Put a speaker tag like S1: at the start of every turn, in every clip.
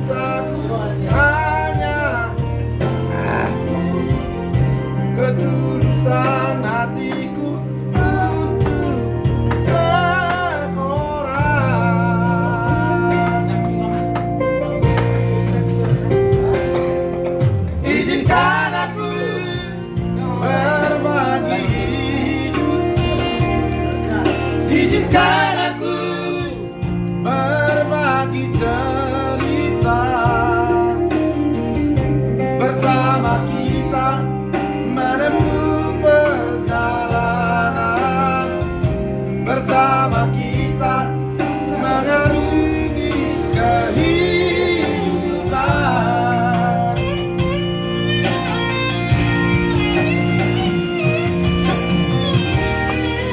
S1: cintaku hanya ketulusan hatiku untuk seorang. Izinkan aku berbagi hidup, izinkan aku berbagi cerita bersama kita menempuh perjalanan, bersama kita mengarungi kehidupan.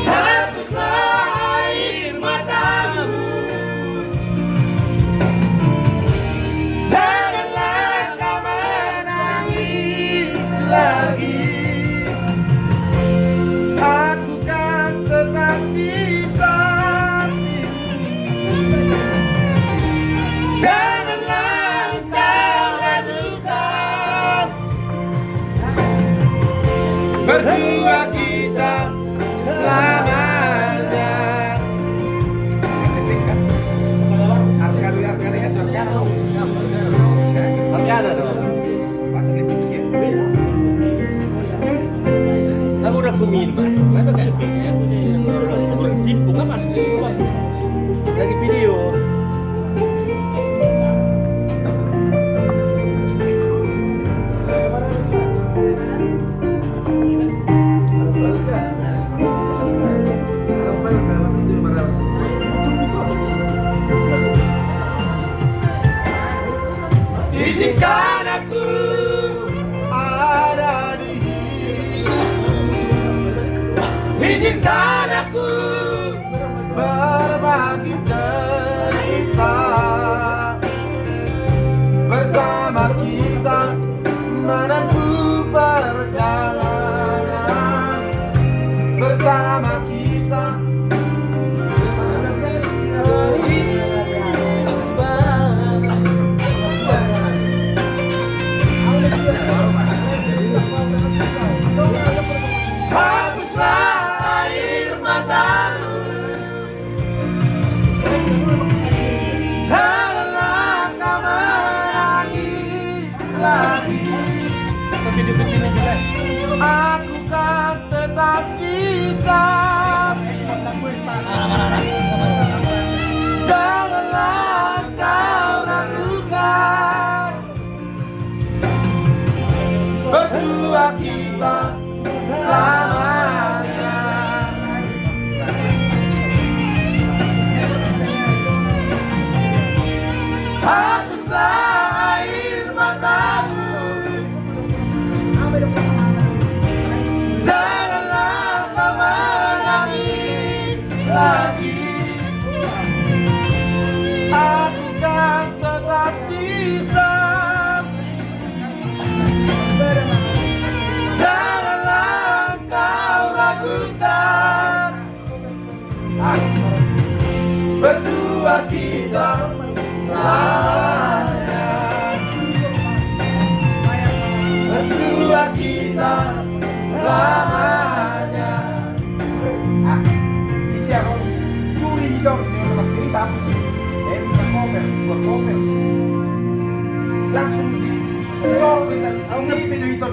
S1: Hapuslah air matamu, janganlah kau menangis lagi. Aku kan tetap di sampingmu. Janganlah kau ragukan, berdua kita selamanya.
S2: Aku udah sumir, kenapa kan? Berhenti bukan pas dari video.
S1: Izinkan aku ada di hidupmu, izinkan aku berbagi cerita bersama kita menempuh perjalanan, bersama kita hapuslah air matamu, janganlah kau menangis lagi. Aku kan tetap di sampingmu. Janganlah kau ragukan, berdua kita selamanya. Hapuslah air matamu, janganlah kau menangis lagi. Aku kan tetap di sampingmu. Janganlah kau ragukan, berdua kita selamanya. Berdua kita selamanya. Siapa curi dong sih orang kiri bagus. Bisa komen, buat komen. Langsung di short kita. Ini video itu